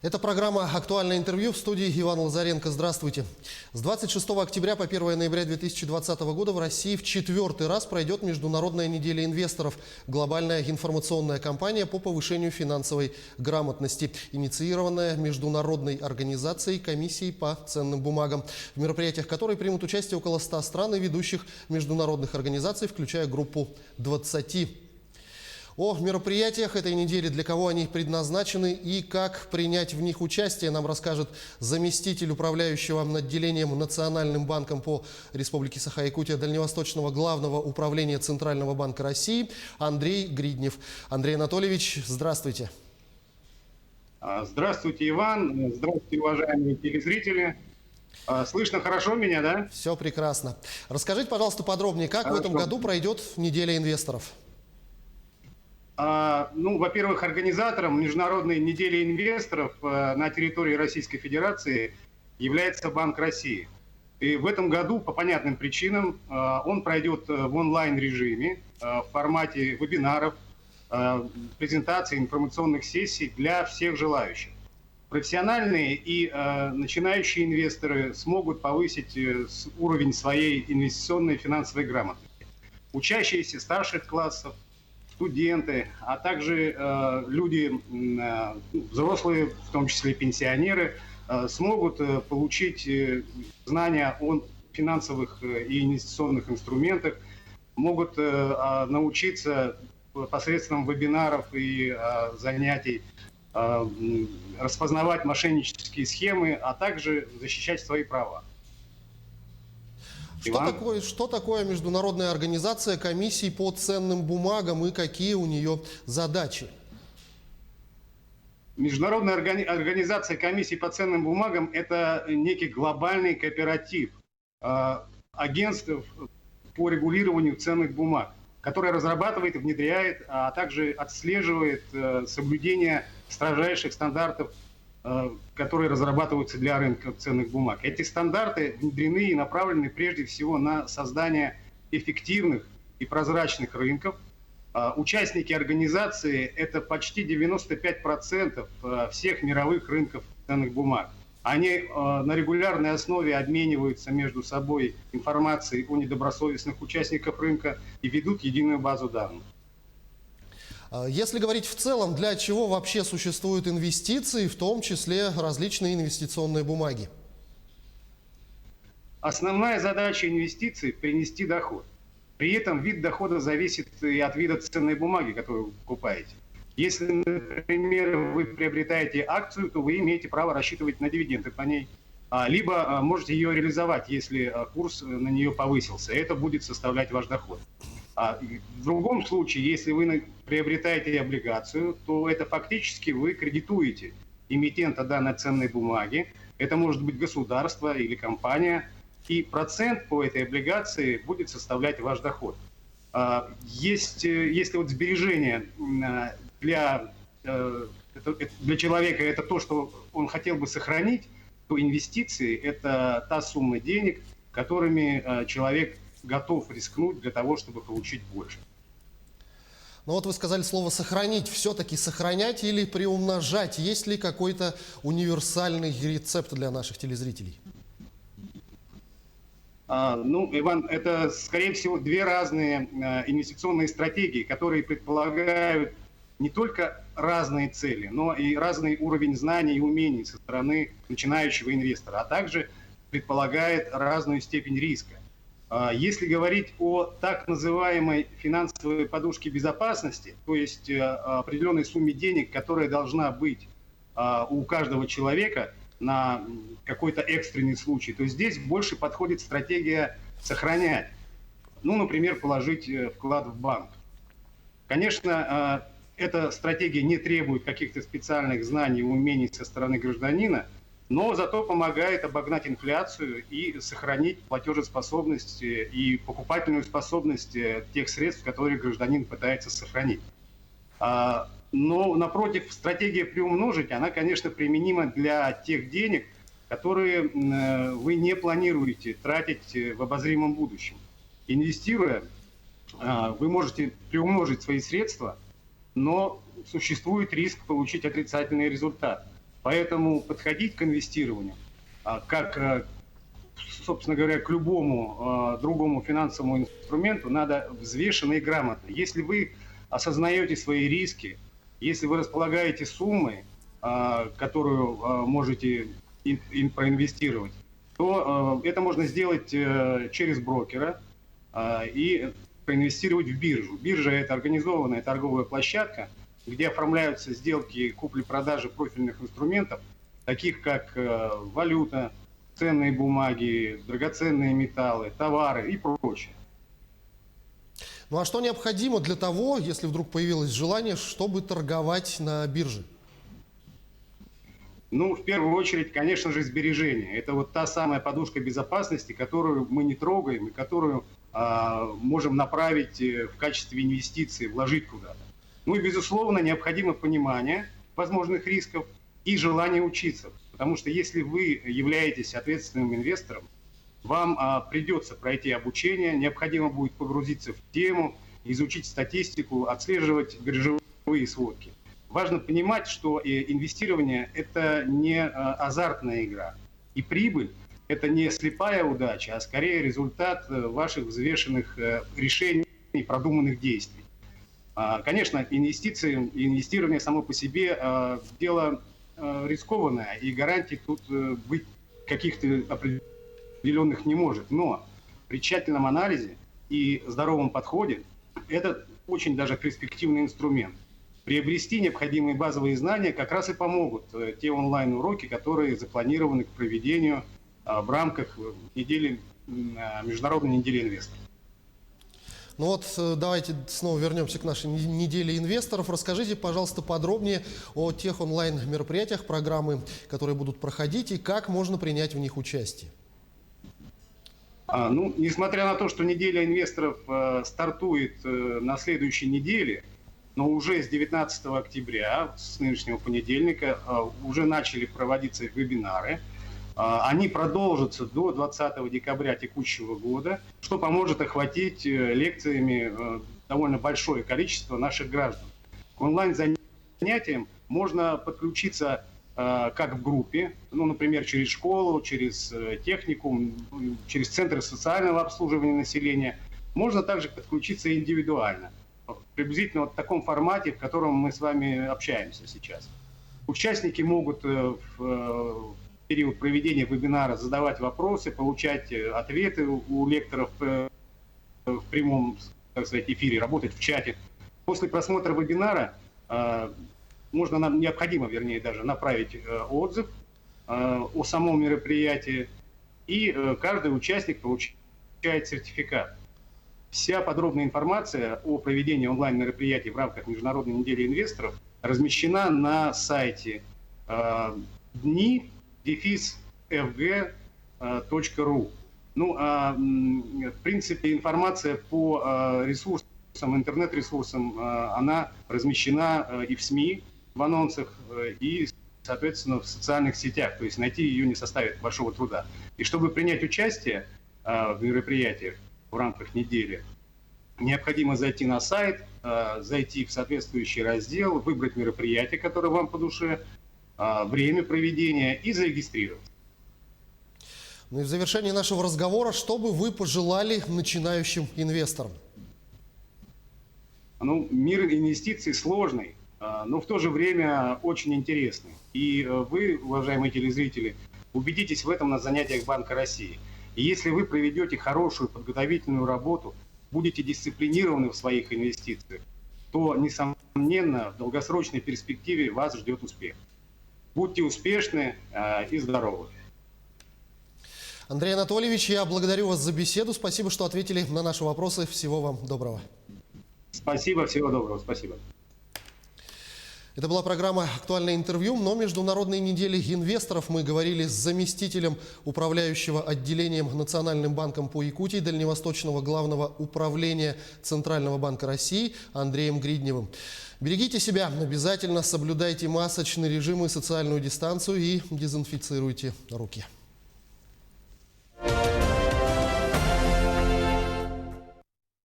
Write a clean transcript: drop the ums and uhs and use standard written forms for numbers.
Это программа «Актуальное интервью», в студии Иван Лазаренко. Здравствуйте. С 26 октября по 1 ноября 2020 года в России в 4-й раз пройдет Международная неделя инвесторов. Глобальная информационная кампания по повышению финансовой грамотности, инициированная международной организацией комиссией по ценным бумагам, в мероприятиях которой примут участие около 100 стран и ведущих международных организаций, включая группу 20. О мероприятиях этой недели, для кого они предназначены и как принять в них участие, нам расскажет заместитель управляющего отделением Национальным банком по Республике Саха-Якутия Дальневосточного главного управления Центрального банка России Андрей Гриднев. Андрей Анатольевич, здравствуйте. Здравствуйте, Иван. Здравствуйте, уважаемые телезрители. Слышно хорошо меня, да? Все прекрасно. Расскажите, пожалуйста, подробнее, как в этом году пройдет неделя инвесторов? Во-первых, организатором Международной недели инвесторов на территории Российской Федерации является Банк России. И в этом году, по понятным причинам, он пройдет в онлайн-режиме, в формате вебинаров, презентаций, информационных сессий для всех желающих. Профессиональные и начинающие инвесторы смогут повысить уровень своей инвестиционной и финансовой грамотности. Учащиеся старших классов, студенты, а также люди взрослые, в том числе пенсионеры, смогут получить знания о финансовых и инвестиционных инструментах, могут научиться посредством вебинаров и занятий распознавать мошеннические схемы, а также защищать свои права. Что такое международная организация комиссий по ценным бумагам и какие у нее задачи? Международная организация комиссий по ценным бумагам – это некий глобальный кооператив агентств по регулированию ценных бумаг, который разрабатывает и внедряет, а также отслеживает соблюдение строжайших стандартов, которые разрабатываются для рынка ценных бумаг. Эти стандарты внедрены и направлены прежде всего на создание эффективных и прозрачных рынков. Участники организации – это почти 95% всех мировых рынков ценных бумаг. Они на регулярной основе обмениваются между собой информацией о недобросовестных участниках рынка и ведут единую базу данных. Если говорить в целом, для чего вообще существуют инвестиции, в том числе различные инвестиционные бумаги? Основная задача инвестиций – принести доход. При этом вид дохода зависит и от вида ценной бумаги, которую вы покупаете. Если, например, вы приобретаете акцию, то вы имеете право рассчитывать на дивиденды по ней, либо можете ее реализовать, если курс на нее повысился. Это будет составлять ваш доход. В другом случае, если вы приобретаете облигацию, то это фактически вы кредитуете эмитента данной ценной бумаги. Это может быть государство или компания. И процент по этой облигации будет составлять ваш доход. Если вот сбережения для человека это то, что он хотел бы сохранить, то инвестиции – это та сумма денег, которыми человек готов рискнуть для того, чтобы получить больше. Ну вот вы сказали слово «сохранить». Все-таки сохранять или приумножать? Есть ли какой-то универсальный рецепт для наших телезрителей? Иван, это, скорее всего, две разные инвестиционные стратегии, которые предполагают не только разные цели, но и разный уровень знаний и умений со стороны начинающего инвестора, а также предполагает разную степень риска. Если говорить о так называемой финансовой подушке безопасности, то есть определенной сумме денег, которая должна быть у каждого человека на какой-то экстренный случай, то здесь больше подходит стратегия сохранять. Например, положить вклад в банк. Конечно, эта стратегия не требует каких-то специальных знаний и умений со стороны гражданина, но зато помогает обогнать инфляцию и сохранить платежеспособность и покупательную способность тех средств, которые гражданин пытается сохранить. Но, напротив, стратегия приумножить, она, конечно, применима для тех денег, которые вы не планируете тратить в обозримом будущем. Инвестируя, вы можете приумножить свои средства, но существует риск получить отрицательный результат. Поэтому подходить к инвестированию, как, собственно говоря, к любому другому финансовому инструменту, надо взвешенно и грамотно. Если вы осознаете свои риски, если вы располагаете суммой, которую можете проинвестировать, то это можно сделать через брокера и проинвестировать в биржу. Биржа – это организованная торговая площадка, где оформляются сделки купли-продажи профильных инструментов, таких как валюта, ценные бумаги, драгоценные металлы, товары и прочее. Ну а что необходимо для того, если вдруг появилось желание, чтобы торговать на бирже? Ну, в первую очередь, конечно же, сбережения. Это вот та самая подушка безопасности, которую мы не трогаем и которую можем направить в качестве инвестиции, вложить куда-то. Ну и, безусловно, необходимо понимание возможных рисков и желание учиться. Потому что если вы являетесь ответственным инвестором, вам придется пройти обучение, необходимо будет погрузиться в тему, изучить статистику, отслеживать биржевые сводки. Важно понимать, что инвестирование – это не азартная игра. И прибыль – это не слепая удача, а скорее результат ваших взвешенных решений и продуманных действий. Конечно, инвестирование само по себе дело рискованное, и гарантий тут быть каких-то определенных не может. Но при тщательном анализе и здоровом подходе это очень даже перспективный инструмент. Приобрести необходимые базовые знания как раз и помогут те онлайн-уроки, которые запланированы к проведению в рамках Международной недели инвесторов. Ну вот, давайте снова вернемся к нашей неделе инвесторов. Расскажите, пожалуйста, подробнее о тех онлайн-мероприятиях, программы, которые будут проходить, и как можно принять в них участие. Ну, несмотря на то, что неделя инвесторов стартует на следующей неделе, но уже с 19 октября, с нынешнего понедельника, уже начали проводиться вебинары. Они продолжатся до 20 декабря текущего года, что поможет охватить лекциями довольно большое количество наших граждан. К онлайн-занятиям можно подключиться как в группе, ну, например, через школу, через техникум, через центры социального обслуживания населения. Можно также подключиться индивидуально, приблизительно в таком формате, в котором мы с вами общаемся сейчас. Участники могут в период проведения вебинара задавать вопросы, получать ответы у лекторов в прямом, так сказать, эфире, работать в чате. После просмотра вебинара необходимо даже направить отзыв о самом мероприятии, и каждый участник получает сертификат. Вся подробная информация о проведении онлайн-мероприятий в рамках Международной недели инвесторов размещена на сайте dni-fg.ru. Ну, в принципе, информация по ресурсам, интернет-ресурсам, она размещена и в СМИ, в анонсах, и, соответственно, в социальных сетях. То есть найти ее не составит большого труда. И чтобы принять участие в мероприятиях в рамках недели, необходимо зайти на сайт, зайти в соответствующий раздел, выбрать мероприятие, которое вам по душе, время проведения, и зарегистрироваться. Ну и в завершении нашего разговора, что бы вы пожелали начинающим инвесторам? Ну, мир инвестиций сложный, но в то же время очень интересный. И вы, уважаемые телезрители, убедитесь в этом на занятиях Банка России. И если вы проведете хорошую подготовительную работу, будете дисциплинированы в своих инвестициях, то, несомненно, в долгосрочной перспективе вас ждет успех. Будьте успешны и здоровы. Андрей Анатольевич, я благодарю вас за беседу. Спасибо, что ответили на наши вопросы. Всего вам доброго. Спасибо, всего доброго. Спасибо. Это была программа «Актуальное интервью», но Международной неделе инвесторов мы говорили с заместителем управляющего отделением Национальным банком по Якутии Дальневосточного главного управления Центрального банка России Андреем Гридневым. Берегите себя, обязательно соблюдайте масочный режим и социальную дистанцию и дезинфицируйте руки.